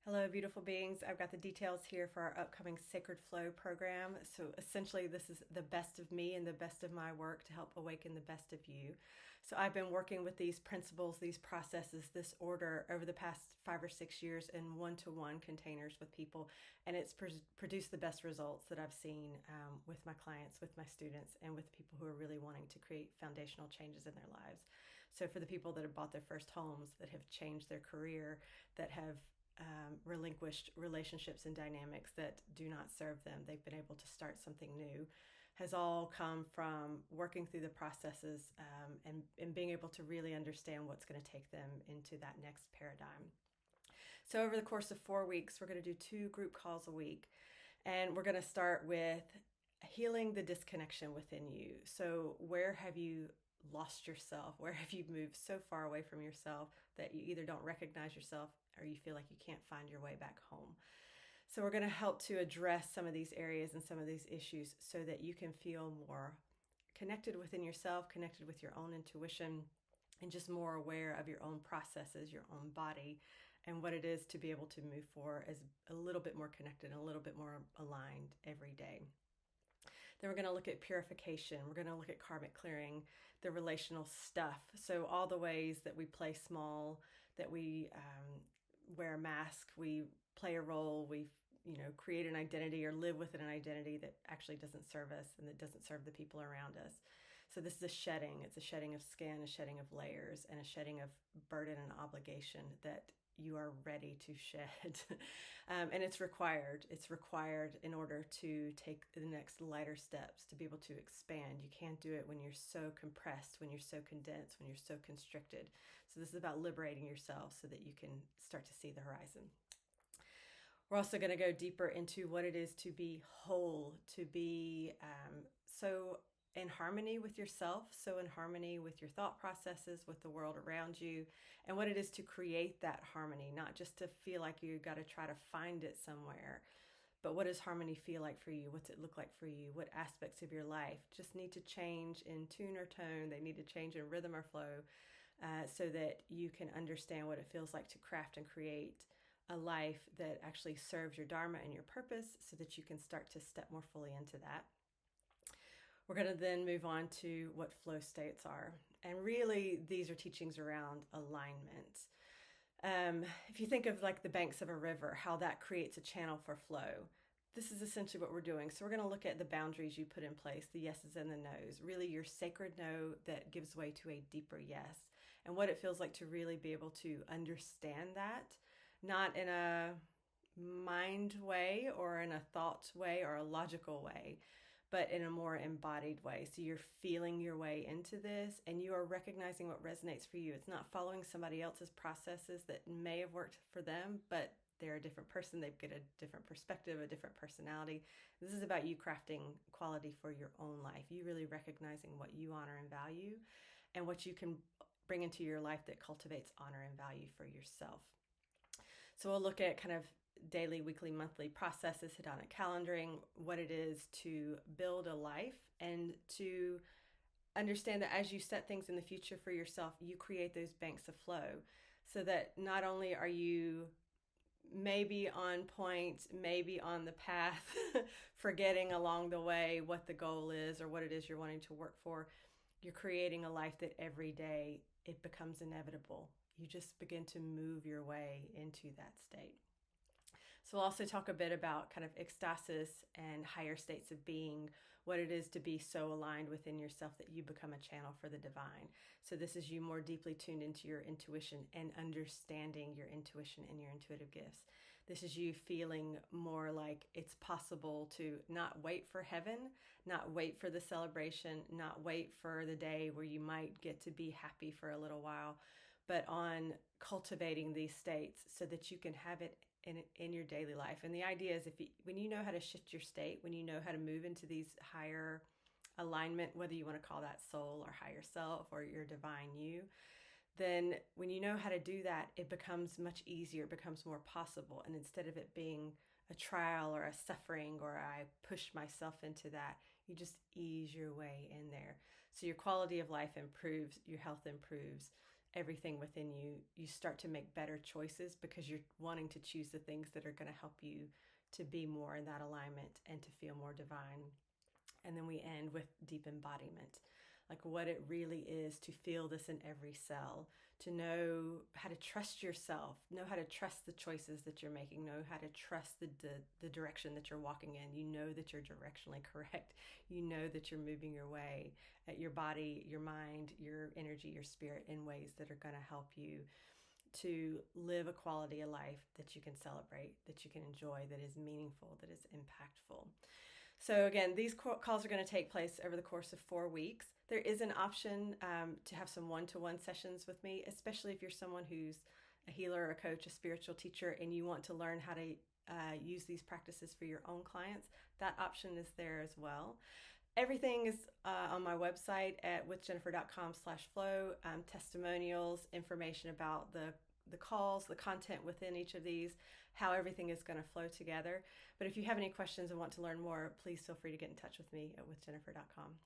Hello, beautiful beings. I've got the details here for our upcoming Sacred Flow program. So essentially, this is the best of me and the best of my work to help awaken the best of you. So I've been working with these principles, these processes, this order over the past 5 or 6 years in one-to-one containers with people, and it's produced the best results that I've seen with my clients, with my students, and with people who are really wanting to create foundational changes in their lives. So for the people that have bought their first homes, that have changed their career, that have relinquished relationships and dynamics that do not serve them, they've been able to start something new, has all come from working through the processes and being able to really understand what's going to take them into that next paradigm. So over the course of 4 weeks, we're going to do 2 group calls a week, and we're going to start with healing the disconnection within you. So where have you lost yourself? Where have you moved so far away from yourself that you either don't recognize yourself or you feel like you can't find your way back home? So we're going to help to address some of these areas and some of these issues so that you can feel more connected within yourself, connected with your own intuition, and just more aware of your own processes, your own body, and what it is to be able to move forward as a little bit more connected and a little bit more aligned every day. Then we're going to look at purification. We're going to look at karmic clearing, the relational stuff. So all the ways that we play small, that we wear a mask, we play a role, we create an identity or live within an identity that actually doesn't serve us and that doesn't serve the people around us. So this is a shedding. It's a shedding of skin, a shedding of layers, and a shedding of burden and obligation that you are ready to shed. And it's required. It's required in order to take the next lighter steps, to be able to expand. You can't do it when you're so compressed, when you're so condensed, when you're so constricted. So this is about liberating yourself so that you can start to see the horizon. We're also going to go deeper into what it is to be whole, to be so in harmony with yourself, so in harmony with your thought processes, with the world around you, and what it is to create that harmony, not just to feel like you got to try to find it somewhere, but what does harmony feel like for you? What's it look like for you? What aspects of your life just need to change in tune or tone? They need to change in rhythm or flow so that you can understand what it feels like to craft and create a life that actually serves your dharma and your purpose so that you can start to step more fully into that. We're going to then move on to what flow states are. And really, these are teachings around alignment. If you think of like the banks of a river, how that creates a channel for flow, this is essentially what we're doing. So we're going to look at the boundaries you put in place, the yeses and the nos, really your sacred no that gives way to a deeper yes, and what it feels like to really be able to understand that, not in a mind way or in a thought way or a logical way, but in a more embodied way. So you're feeling your way into this and you are recognizing what resonates for you. It's not following somebody else's processes that may have worked for them, but they're a different person. They've got a different perspective, a different personality. This is about you crafting quality for your own life. You really recognizing what you honor and value and what you can bring into your life that cultivates honor and value for yourself. So we'll look at kind of daily, weekly, monthly processes, hedonic calendaring, what it is to build a life and to understand that as you set things in the future for yourself, you create those banks of flow so that not only are you maybe on point, maybe on the path, forgetting along the way what the goal is or what it is you're wanting to work for, you're creating a life that every day it becomes inevitable. You just begin to move your way into that state. So we'll also talk a bit about kind of ecstasis and higher states of being, what it is to be so aligned within yourself that you become a channel for the divine. So this is you more deeply tuned into your intuition and understanding your intuition and your intuitive gifts. This is you feeling more like it's possible to not wait for heaven, not wait for the celebration, not wait for the day where you might get to be happy for a little while, but on cultivating these states so that you can have it in your daily life. And the idea is when you know how to shift your state, when you know how to move into these higher alignment, whether you want to call that soul or higher self or your divine you, then when you know how to do that, it becomes much easier, it becomes more possible. And instead of it being a trial or a suffering or I push myself into that, you just ease your way in there. So your quality of life improves, your health improves, everything within you, you start to make better choices because you're wanting to choose the things that are going to help you to be more in that alignment and to feel more divine. And then we end with deep embodiment, like what it really is to feel this in every cell, to know how to trust yourself, know how to trust the choices that you're making, know how to trust the direction that you're walking in. You know that you're directionally correct. You know that you're moving your way, at your body, your mind, your energy, your spirit in ways that are going to help you to live a quality of life that you can celebrate, that you can enjoy, that is meaningful, that is impactful. So again, these calls are going to take place over the course of 4 weeks. There is an option to have some one-to-one sessions with me, especially if you're someone who's a healer, a coach, a spiritual teacher, and you want to learn how to use these practices for your own clients. That option is there as well. Everything is on my website at withjennifer.com/flow, testimonials, information about the calls, the content within each of these, how everything is going to flow together. But if you have any questions and want to learn more, please feel free to get in touch with me at withjennifer.com.